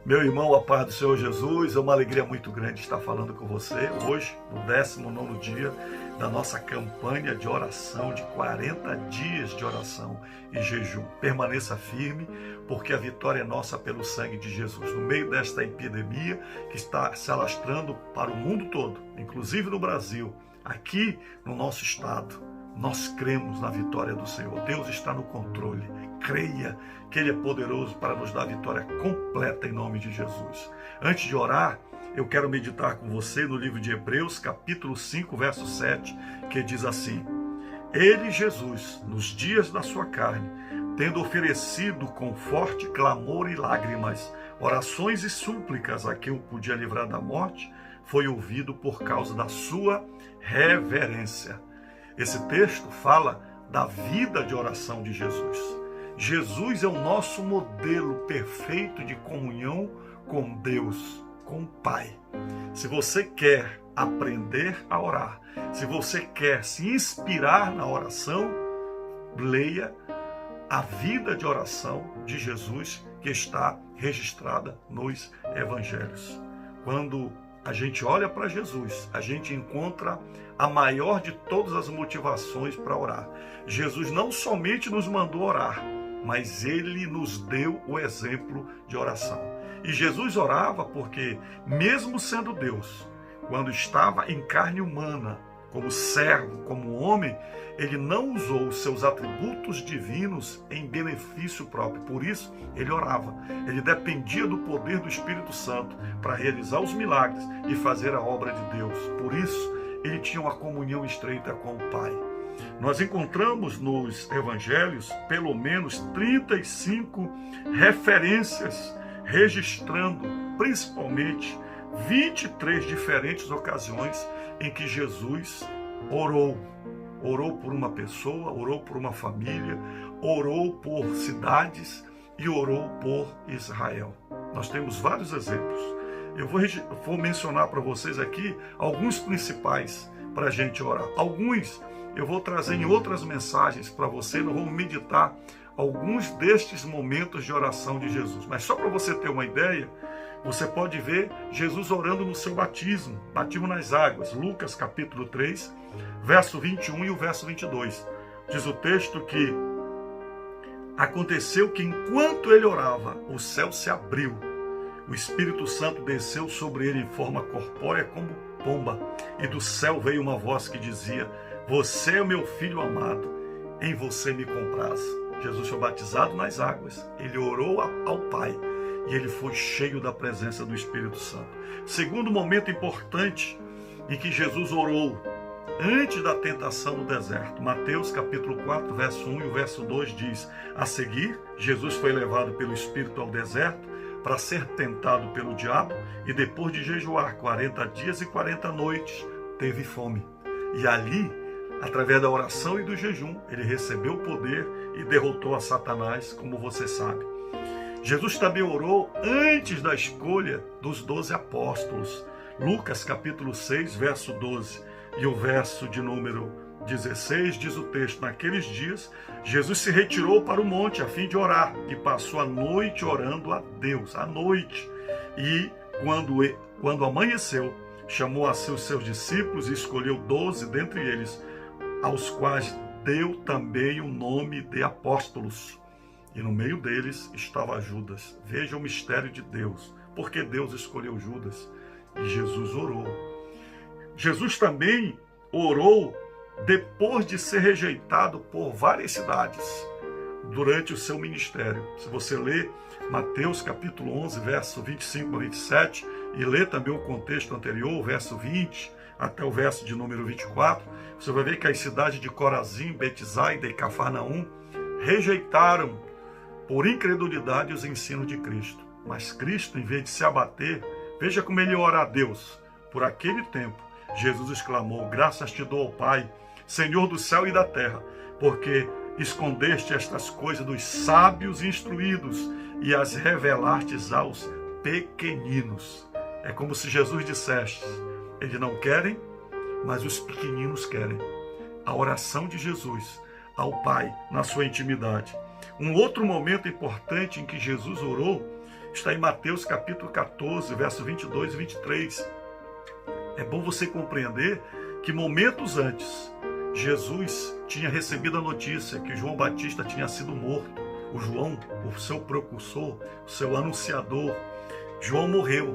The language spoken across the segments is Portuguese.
Meu irmão, a paz do Senhor Jesus, é uma alegria muito grande estar falando com você hoje, no 19º dia da nossa campanha de oração, de 40 dias de oração e jejum. Permaneça firme, porque a vitória é nossa pelo sangue de Jesus. No meio desta epidemia que está se alastrando para o mundo todo, inclusive no Brasil, aqui no nosso estado, nós cremos na vitória do Senhor. Deus está no controle. Creia que Ele é poderoso para nos dar a vitória completa em nome de Jesus. Antes de orar, eu quero meditar com você no livro de Hebreus, capítulo 5, verso 7, que diz assim: Ele, Jesus, nos dias da sua carne, tendo oferecido com forte clamor e lágrimas, orações e súplicas a quem o podia livrar da morte, foi ouvido por causa da sua reverência. Esse texto fala da vida de oração de Jesus. Jesus é o nosso modelo perfeito de comunhão com Deus, com o Pai. Se você quer aprender a orar, se você quer se inspirar na oração, leia a vida de oração de Jesus que está registrada nos Evangelhos. Quando a gente olha para Jesus, a gente encontra a maior de todas as motivações para orar. Jesus não somente nos mandou orar, mas Ele nos deu o exemplo de oração. E Jesus orava porque, mesmo sendo Deus, quando estava em carne humana, como servo, como homem, Ele não usou os seus atributos divinos em benefício próprio. Por isso, Ele orava. Ele dependia do poder do Espírito Santo para realizar os milagres e fazer a obra de Deus. Por isso, Ele tinha uma comunhão estreita com o Pai. Nós encontramos nos Evangelhos pelo menos 35 referências registrando, principalmente, 23 diferentes ocasiões em que Jesus orou. Orou por uma pessoa, orou por uma família, orou por cidades e orou por Israel. Nós temos vários exemplos. Eu vou mencionar para vocês aqui alguns principais para a gente orar. Alguns eu vou trazer em outras mensagens para você. Nós vamos meditar alguns destes momentos de oração de Jesus. Mas só para você ter uma ideia, você pode ver Jesus orando no seu batismo nas águas. Lucas capítulo 3, verso 21 e o verso 22. Diz o texto que aconteceu que enquanto ele orava, o céu se abriu. O Espírito Santo desceu sobre ele em forma corpórea como pomba. E do céu veio uma voz que dizia: Você é o meu filho amado, em você me compraz. Jesus foi batizado nas águas. Ele orou ao Pai. E ele foi cheio da presença do Espírito Santo. Segundo momento importante em que Jesus orou, antes da tentação no deserto. Mateus capítulo 4, verso 1 e o verso 2 diz: A seguir, Jesus foi levado pelo Espírito ao deserto para ser tentado pelo diabo, e depois de jejuar 40 dias e 40 noites, teve fome. E ali, através da oração e do jejum, ele recebeu o poder e derrotou a Satanás, como você sabe. Jesus também orou antes da escolha dos 12 apóstolos. Lucas capítulo 6, verso 12 e o verso de número 16 diz o texto: Naqueles dias, Jesus se retirou para o monte a fim de orar e passou a noite orando a Deus, à noite. E quando amanheceu, chamou a seus discípulos e escolheu 12 dentre eles, aos quais deu também o nome de apóstolos. E no meio deles estava Judas. Veja o mistério de Deus. Porque Deus escolheu Judas. E Jesus orou. Jesus também orou depois de ser rejeitado por várias cidades durante o seu ministério. Se você ler Mateus capítulo 11, verso 25 a 27, e ler também o contexto anterior, verso 20 até o verso de número 24, você vai ver que as cidades de Corazim, Betsaida e Cafarnaum rejeitaram por incredulidade os ensinos de Cristo. Mas Cristo, em vez de se abater, veja como ele ora a Deus. Por aquele tempo, Jesus exclamou: Graças te dou, Pai, Senhor do céu e da terra, porque escondeste estas coisas dos sábios e instruídos e as revelastes aos pequeninos. É como se Jesus dissesse: Eles não querem, mas os pequeninos querem. A oração de Jesus ao Pai na sua intimidade. Um outro momento importante em que Jesus orou está em Mateus capítulo 14, verso 22 e 23. É bom você compreender que momentos antes, Jesus tinha recebido a notícia que João Batista tinha sido morto. O João, o seu precursor, o seu anunciador, João morreu.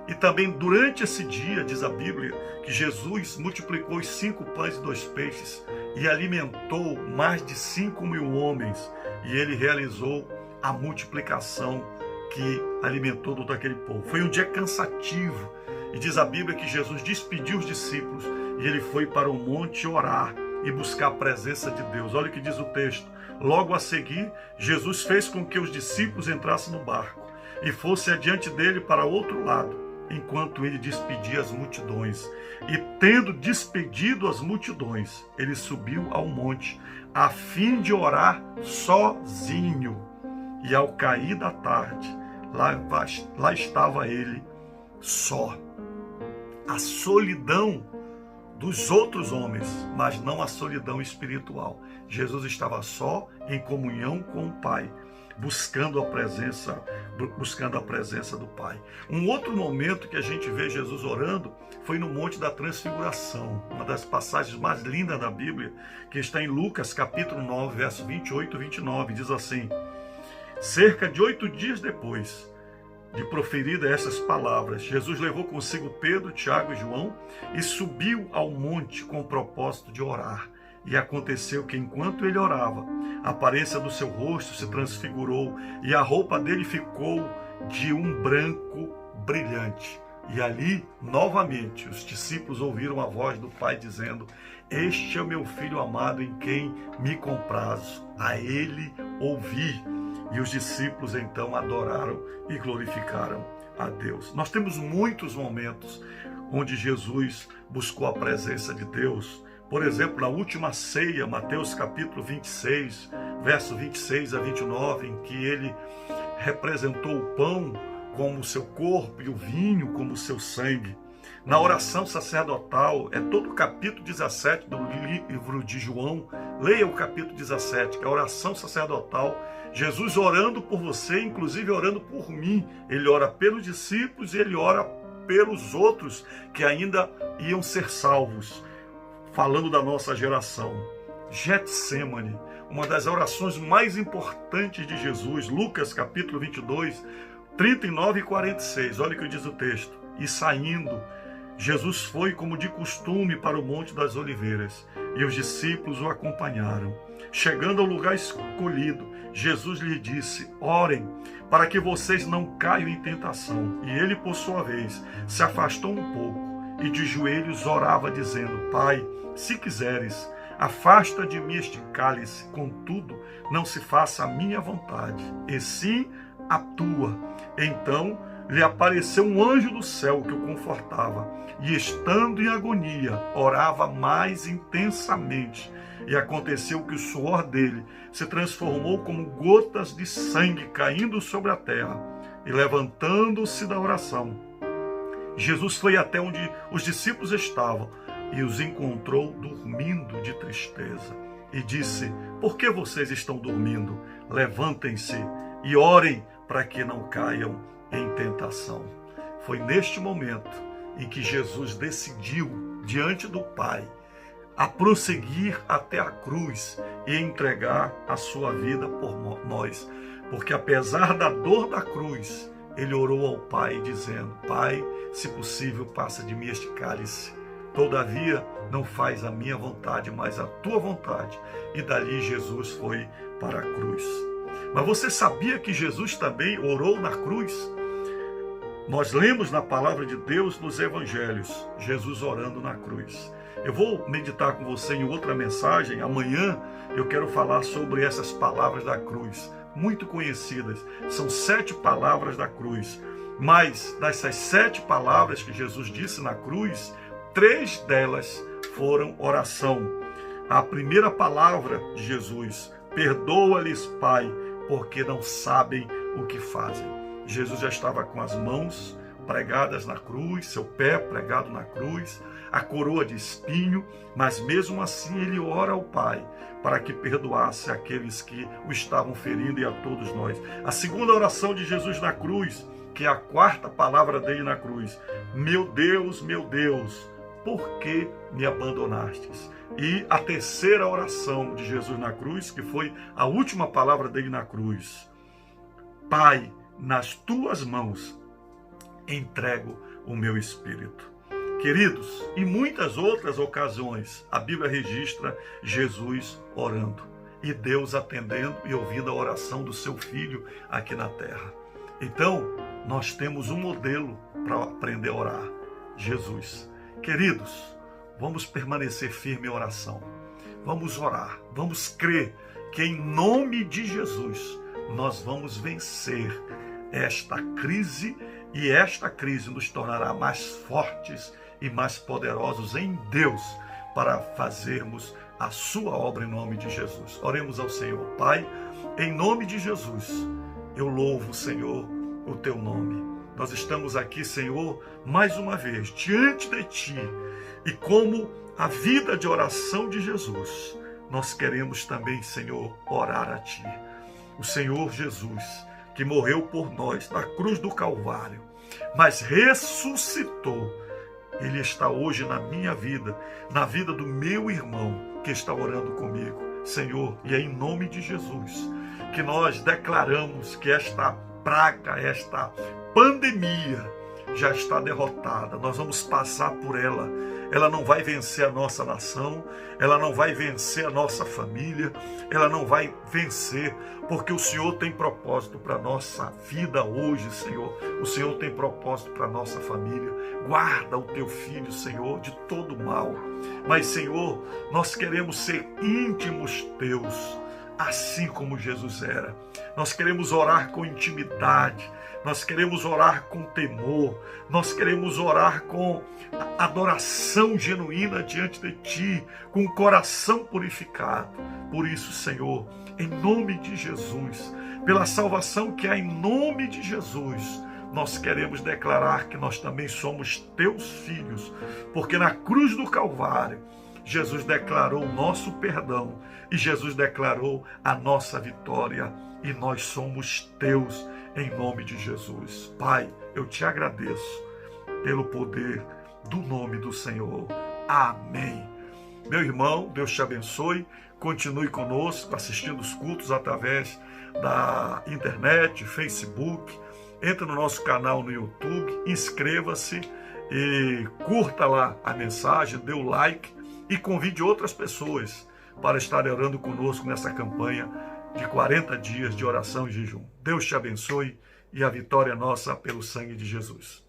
E também durante esse dia, diz a Bíblia, que Jesus multiplicou os 5 pães e 2 peixes e alimentou mais de 5.000 homens. E ele realizou a multiplicação que alimentou todo aquele povo. Foi um dia cansativo. E diz a Bíblia que Jesus despediu os discípulos e ele foi para o monte orar e buscar a presença de Deus. Olha o que diz o texto. Logo a seguir, Jesus fez com que os discípulos entrassem no barco e fossem adiante dele para outro lado, enquanto ele despedia as multidões. E tendo despedido as multidões, ele subiu ao monte, a fim de orar sozinho. E ao cair da tarde, lá estava ele só. A solidão dos outros homens, mas não a solidão espiritual. Jesus estava só, em comunhão com o Pai, buscando a presença do Pai. Um outro momento que a gente vê Jesus orando foi no Monte da Transfiguração, uma das passagens mais lindas da Bíblia, que está em Lucas capítulo 9, verso 28 e 29, diz assim: cerca de 8 dias depois de proferida essas palavras, Jesus levou consigo Pedro, Tiago e João e subiu ao monte com o propósito de orar. E aconteceu que, enquanto ele orava, a aparência do seu rosto se transfigurou e a roupa dele ficou de um branco brilhante. E ali, novamente, os discípulos ouviram a voz do Pai dizendo: este é o meu Filho amado em quem me comprazo, a ele ouvi. E os discípulos então adoraram e glorificaram a Deus. Nós temos muitos momentos onde Jesus buscou a presença de Deus. Por exemplo, na última ceia, Mateus capítulo 26, verso 26 a 29, em que ele representou o pão como o seu corpo e o vinho como o seu sangue. Na oração sacerdotal, é todo o capítulo 17 do livro de João. Leia o capítulo 17, que é a oração sacerdotal. Jesus orando por você, inclusive orando por mim. Ele ora pelos discípulos e ele ora pelos outros que ainda iam ser salvos. Falando da nossa geração. Getsêmani, uma das orações mais importantes de Jesus. Lucas capítulo 22, 39 e 46. Olha o que diz o texto. E saindo, Jesus foi como de costume para o Monte das Oliveiras, e os discípulos o acompanharam. Chegando ao lugar escolhido, Jesus lhe disse: orem, para que vocês não caiam em tentação. E ele, por sua vez, se afastou um pouco, e de joelhos orava, dizendo: Pai, se quiseres, afasta de mim este cálice, contudo, não se faça a minha vontade, e sim a tua. Então lhe apareceu um anjo do céu que o confortava, e estando em agonia, orava mais intensamente. E aconteceu que o suor dele se transformou como gotas de sangue caindo sobre a terra. E levantando-se da oração, Jesus foi até onde os discípulos estavam e os encontrou dormindo de tristeza. E disse: por que vocês estão dormindo? Levantem-se e orem para que não caiam em tentação. Foi neste momento em que Jesus decidiu, diante do Pai, a prosseguir até a cruz e entregar a sua vida por nós. Porque apesar da dor da cruz, ele orou ao Pai dizendo: Pai, se possível, passa de mim este cálice. Todavia, não faz a minha vontade, mas a tua vontade. E dali Jesus foi para a cruz. Mas você sabia que Jesus também orou na cruz? Nós lemos na palavra de Deus, nos evangelhos, Jesus orando na cruz. Eu vou meditar com você em outra mensagem. Amanhã eu quero falar sobre essas palavras da cruz, muito conhecidas. São 7 palavras da cruz. Mas dessas 7 palavras que Jesus disse na cruz, 3 delas foram oração. A primeira palavra de Jesus: perdoa-lhes, Pai, porque não sabem o que fazem. Jesus já estava com as mãos pregadas na cruz, seu pé pregado na cruz, a coroa de espinho, mas mesmo assim ele ora ao Pai para que perdoasse aqueles que o estavam ferindo e a todos nós. A segunda oração de Jesus na cruz, que é a quarta palavra dele na cruz: meu Deus, por que me abandonastes? E a terceira oração de Jesus na cruz, que foi a última palavra dele na cruz: Pai, nas tuas mãos entrego o meu espírito. Queridos, em muitas outras ocasiões, a Bíblia registra Jesus orando e Deus atendendo e ouvindo a oração do seu Filho aqui na terra. Então, nós temos um modelo para aprender a orar: Jesus. Queridos, vamos permanecer firme em oração. Vamos orar, vamos crer que em nome de Jesus nós vamos vencer esta crise, e esta crise nos tornará mais fortes e mais poderosos em Deus para fazermos a sua obra em nome de Jesus. Oremos ao Senhor. Pai, em nome de Jesus, eu louvo, Senhor, o teu nome. Nós estamos aqui, Senhor, mais uma vez, diante de ti, e como a vida de oração de Jesus, nós queremos também, Senhor, orar a ti. O Senhor Jesus, que morreu por nós na cruz do Calvário, mas ressuscitou, ele está hoje na minha vida, na vida do meu irmão que está orando comigo, Senhor. E é em nome de Jesus que nós declaramos que esta praga, esta pandemia já está derrotada. Nós vamos passar por ela. Ela não vai vencer a nossa nação, ela não vai vencer a nossa família, ela não vai vencer, porque o Senhor tem propósito para a nossa vida hoje, Senhor. O Senhor tem propósito para a nossa família. Guarda o teu filho, Senhor, de todo mal. Mas, Senhor, nós queremos ser íntimos teus, assim como Jesus era. Nós queremos orar com intimidade, nós queremos orar com temor, nós queremos orar com adoração genuína diante de ti, com o coração purificado. Por isso, Senhor, em nome de Jesus, pela salvação que há em nome de Jesus, nós queremos declarar que nós também somos teus filhos, porque na cruz do Calvário, Jesus declarou o nosso perdão e Jesus declarou a nossa vitória, e nós somos teus em nome de Jesus. Pai, eu te agradeço pelo poder do nome do Senhor. Amém. Meu irmão, Deus te abençoe. Continue conosco assistindo os cultos através da internet, Facebook. Entre no nosso canal no YouTube, inscreva-se e curta lá a mensagem, dê o like e convide outras pessoas para estarem orando conosco nessa campanha de 40 dias de oração e jejum. Deus te abençoe e a vitória é nossa pelo sangue de Jesus.